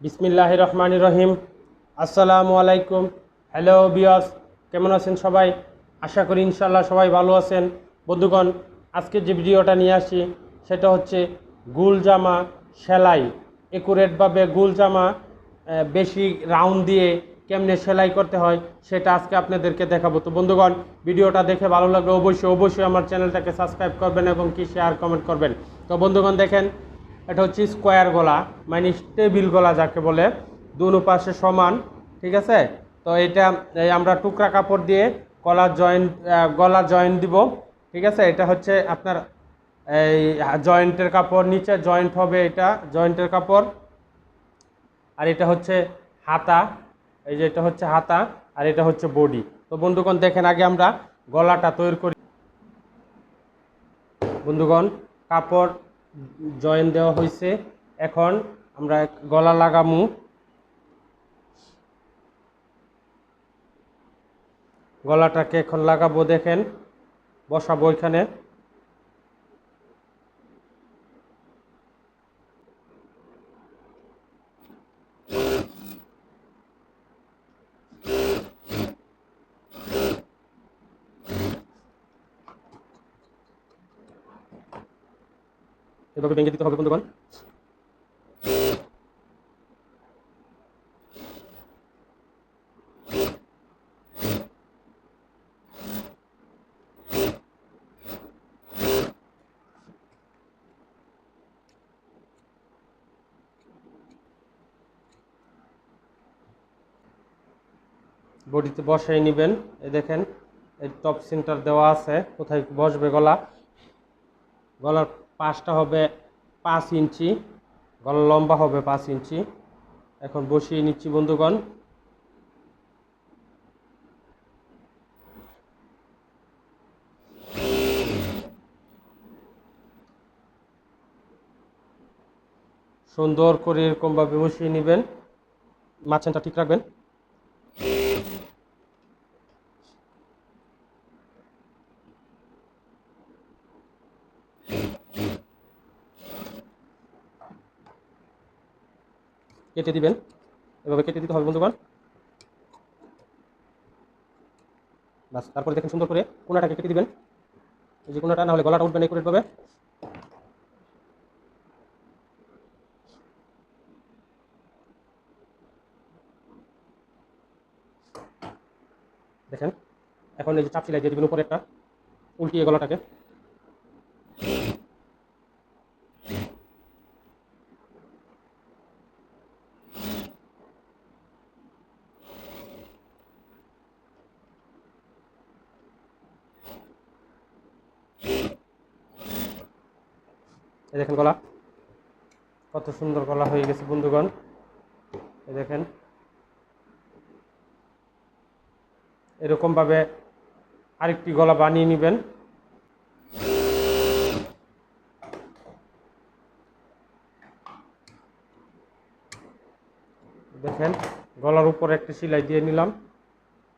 বিসমিল্লাহির রহমানির রহিম। আসসালামু আলাইকুম। হ্যালো বিয়স, কেমন আছেন সবাই? আশা করি ইনশাল্লাহ সবাই ভালো আছেন। বন্ধুগণ, আজকে যে ভিডিওটা নিয়ে আসি সেটা হচ্ছে গুল জামা সেলাই, একুরেটভাবে গুল জামা বেশি রাউন্ড দিয়ে কেমনে সেলাই করতে হয় সেটা আজকে আপনাদেরকে দেখাবো। তো বন্ধুগণ, ভিডিওটা দেখে ভালো লাগলে অবশ্যই আমার চ্যানেলটাকে সাবস্ক্রাইব করবেন এবং কি শেয়ার কমেন্ট করবেন। তো বন্ধুগণ দেখেন, এটা হচ্ছে স্কোয়ার গলা, মানে টেবিল গলা যাকে বলে, দুনো পাশে সমান। ঠিক আছে? তো এটা আমরা টুকরা কাপড় দিয়ে গলার জয়েন্ট দিব। ঠিক আছে? এটা হচ্ছে আপনার এই জয়েন্টের কাপড়, নিচে জয়েন্ট হবে, এটা জয়েন্টের কাপড়। আর এটা হচ্ছে হাতা, এই যে এটা হচ্ছে হাতা, আর এটা হচ্ছে বডি। তো বন্ধুগণ দেখেন, আগে আমরা গলাটা তৈরি করি। বন্ধুগণ, কাপড় জয়েন দেওয়া হয়েছে, এখন আমরা গলা লাগামু। গলাটাকে এখন লাগাবো, দেখেন বসাবো এখানে। এভাবে ভেঙে দিতে হবে বন্ধুগণ। বডিতে বসাই নেবেন। এই দেখেন, এই টপ সেন্টার দেওয়া আছে, কোথায় বসবে গলা। গলার পাশটা হবে 5 ইঞ্চি, গলার লম্বা হবে 5 ইঞ্চি। এখন বসিয়ে নিচ্ছি বন্ধুগণ। সুন্দর করে এরকমভাবে বসিয়ে নেবেন, মাঝখানটা ঠিক রাখবেন। কেটে দিবেন, এভাবে কেটে দিতে হবে বন্ধুগণ। বাস, তারপরে দেখেন সুন্দর করে কোনাটাকে কেটে দিবেন। এই যে কোনাটা, না হলে গলাটা উঠবে না একুরেটভাবে। দেখেন, এখন এই যে চাপ সেলাই দিয়ে দিবেন উপরে একটা, উল্টিয়ে গলাটাকে। এই দেখেন গলা, কত সুন্দর গলা হয়ে গেছে বন্ধুগণ। এই দেখেন, এরকমভাবে আরেকটি গলা বানিয়ে নেবেন। দেখেন, গলার উপরে একটা সেলাই দিয়ে নিলাম।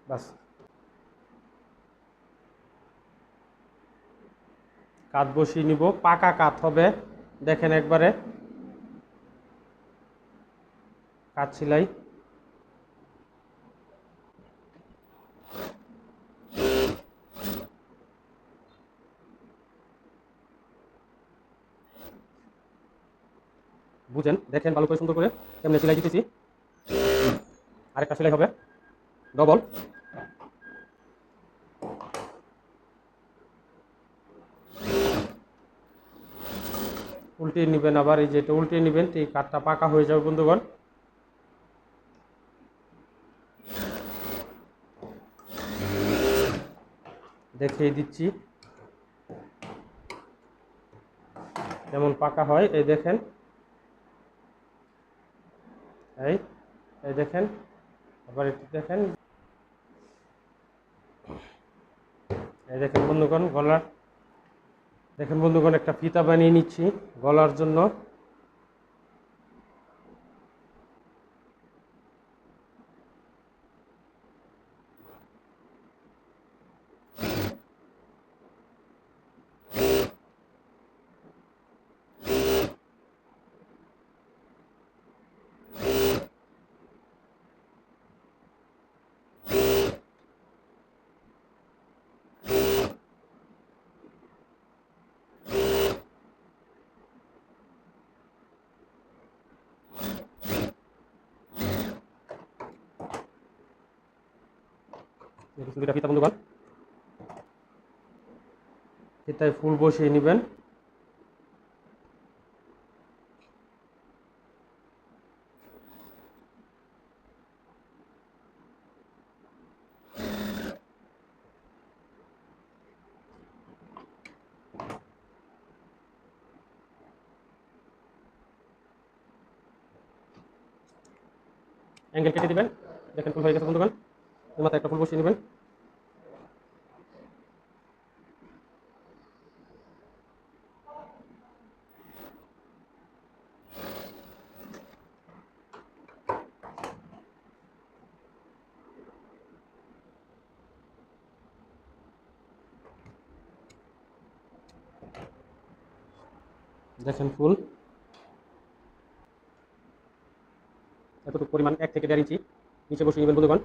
বাস, কাঁধ বসিয়ে নিব, পাকা কাঁধ হবে। দেখেন একবারে কাঁধ সেলাই। বুঝেন, দেখেন ভালো করে সুন্দর করে কেমনে সেলাই দিতেছি। আরেকটা সেলাই হবে ডবল। উল্টিয়ে নেবেন, আবার এই যেটা উল্টিয়ে নেবেন, এই কাঠটা পাকা হয়ে যাবে বন্ধুগণ। দেখিয়ে দিচ্ছি যেমন পাকা হয়। এই দেখেন, এই এই দেখেন, আবার একটু দেখেন। এই দেখেন বন্ধুগণ গলার, দেখেন বন্ধুগণ একটা ফিতা বানিয়ে নিচ্ছি গলার জন্য। দুইটা ফিতা বন্ধুগণ, ফিতায় ফুল বসিয়ে নেবেন। অ্যাঙ্গেল কেটে দিবেন। দেখেন ফুল হয়ে গেছে বন্ধুগণ, এর মাথায় একটা ফুল বসিয়ে নেবেন। দেখেন ফুল এতটুকু পরিমাণ 1 থেকে 1.5 ইঞ্চি নিচে বসিয়ে নেবেন বন্ধুগণ।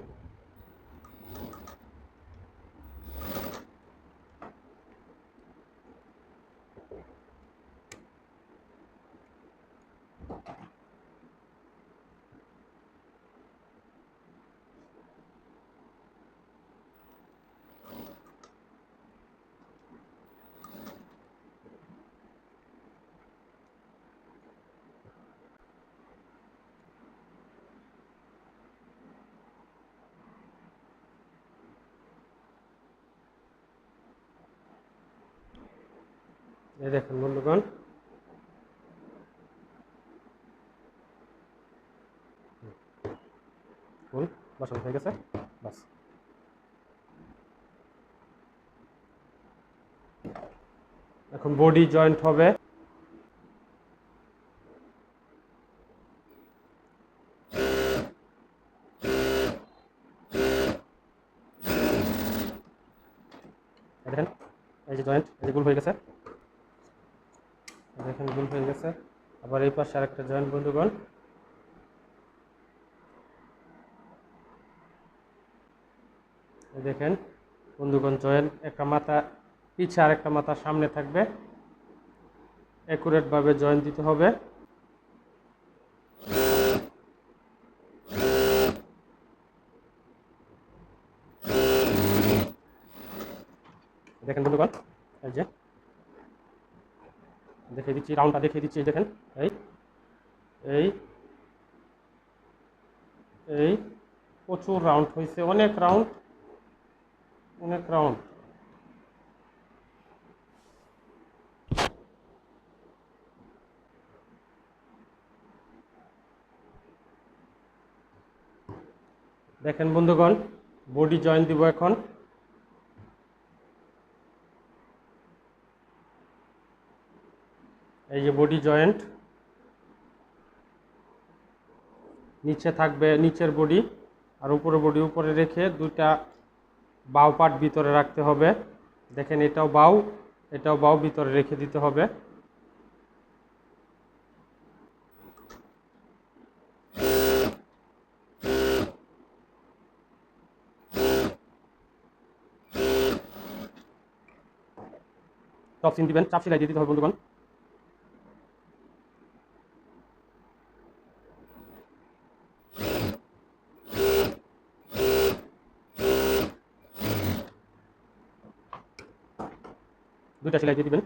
এই দেখেন বন্ধুগণ, ফুল বসানো হয়ে গেছে। বাস, এখন বডি জয়েন্ট হবে। দেখেন এই যে জয়েন্ট, এই যে গোল হয়ে গেছে। দেখেন গোল হয়ে গেছে। আবার এই পাশে আরেকটা জয়েন্ট বন্ধুগণ। এই দেখেন বন্ধুগণ, জয়েন্ট একটা মাথা পিছে আর একটা মাথা সামনে থাকবে। অ্যাকুরেট ভাবে জয়েন্ট দিতে হবে। দেখেন বন্ধুগণ, এই যে দেখিয়ে দিচ্ছি, রাউন্ডটা দেখিয়ে দিচ্ছি। দেখেন এই এই এই প্রচুর রাউন্ড হয়েছে, অনেক রাউন্ড, অনেক রাউন্ড। দেখেন বন্ধুগণ, বডি জয়েন্ট দিব এখন। এই যে বডি জয়েন্ট, নিচে থাকবে নিচের বডি, আর উপরের বডি উপরে রেখে দুইটা বাউ পার্ট ভিতরে রাখতে হবে। দেখেন এটাও বাউ ভিতরে রেখে দিতে হবে। টপ সিন দিবেন, চাপ সেলাই দিয়ে দিতে হবে বন্ধুগণ। দুইটা সেলাই দিয়ে দিবেন।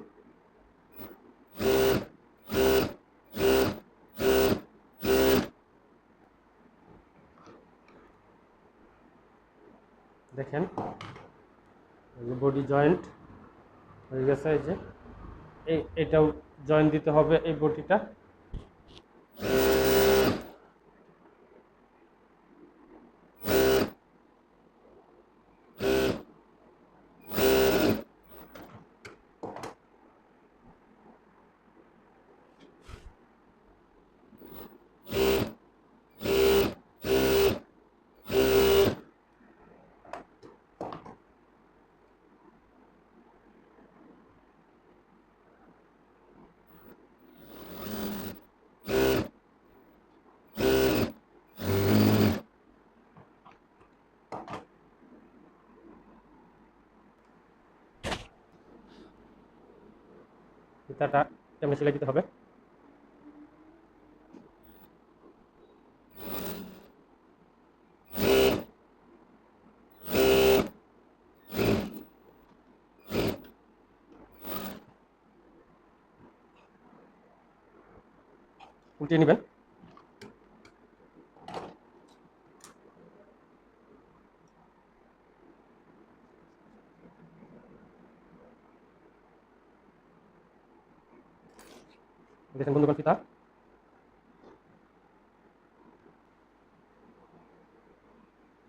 দেখেন এই যে বডি জয়েন্ট হয়ে গেছে। এই যে এটাও জয়েন্ট দিতে হবে, এই বডিটা। ফিতাটা কেমনে সেলাই দিতে হবে। উল্টিয়ে নেবেন। দেখেন বন্ধুগণ ফিতা।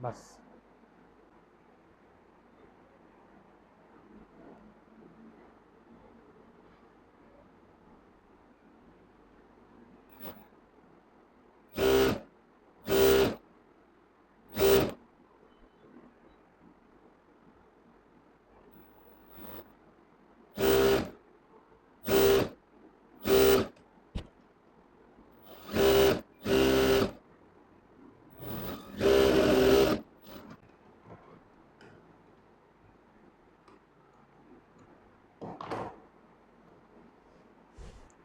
বাস।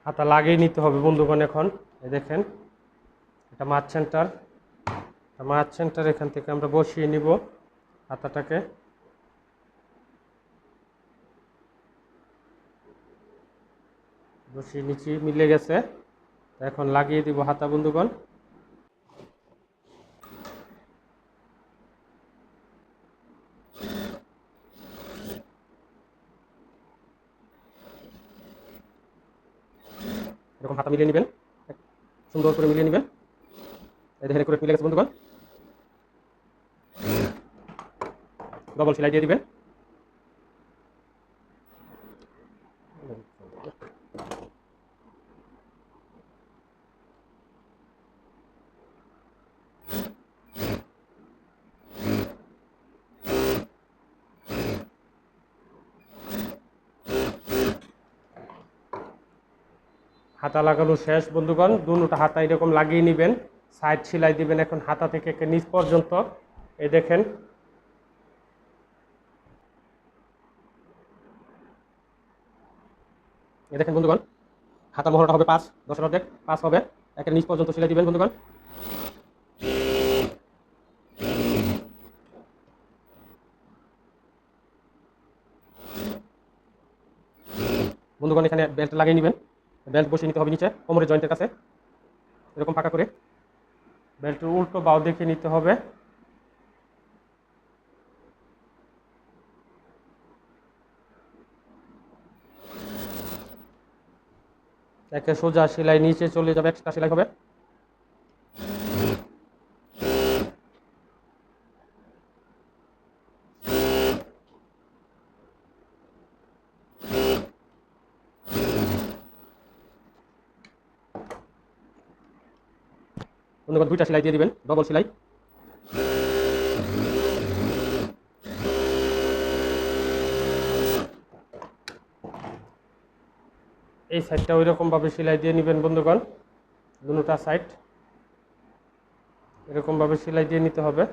হাতা লাগিয়ে নিতে হবে বন্ধুগণ। এখন এই দেখেন এটা মাছ সেন্টার, মাছ সেন্টার এখান থেকে আমরা বসিয়ে নিব হাতাটাকে। বসিয়ে নিচে মিলে গেছে, এখন লাগিয়ে দিব হাতা বন্ধুগণ। এরকম হাতা মিলিয়ে নেবেন, সুন্দর করে মিলিয়ে নেবেন। এই দেখেন করে মিলে গেছে বন্ধুগণ। ডবল সেলাই দিয়ে দিবেন। হাতা লাগানো শেষ বন্ধুগণ। দুটো হাতা এরকম লাগিয়ে নেবেন, সাইড সেলাই দিবেন এখন হাতা থেকে নিচ পর্যন্ত। এই দেখেন বন্ধুগণ, হাতার মহড়াটা হবে 5, 10 অর্ধেক 5 হবে। একের নিচ পর্যন্ত সেলাই দিবেন বন্ধুগণ। বন্ধুগণ এখানে বেল্ট লাগিয়ে নেবেন, বেল্ট বসিয়ে নিতে হবে নিচে কোমরের জয়েন্টের কাছে, এরকম ফাঁকা করে। বেল্টের উল্টো বাও দেখে নিতে হবে। একে সোজা সেলাই নিচে চলে যাবে, এক্সট্রা সেলাই হবে। বন্ধুগণ 2টা সেলাই দিয়ে দিবেন, ডবল সেলাই। এই সাইডটা ওই রকম ভাবে সেলাই দিয়ে নেবেন বন্ধুগণ। দুটোটা সাইড এরকম ভাবে সেলাই দিয়ে নিতে হবে।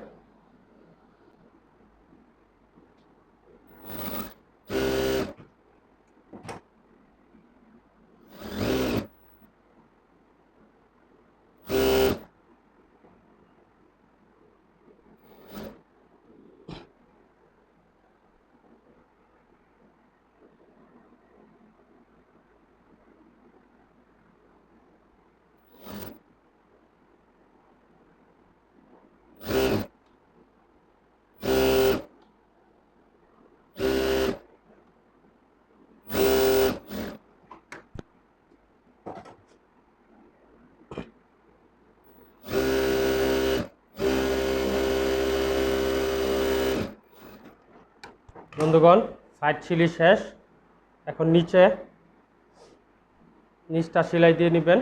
বন্ধুগণ সাইড সেলাই শেষ, এখন নিচটা সেলাই দিয়ে নেবেন।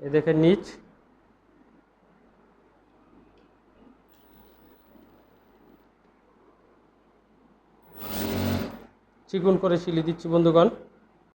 এই দেখেন নিচ, চিকন করে সেলাই দিচ্ছি বন্ধুগণ।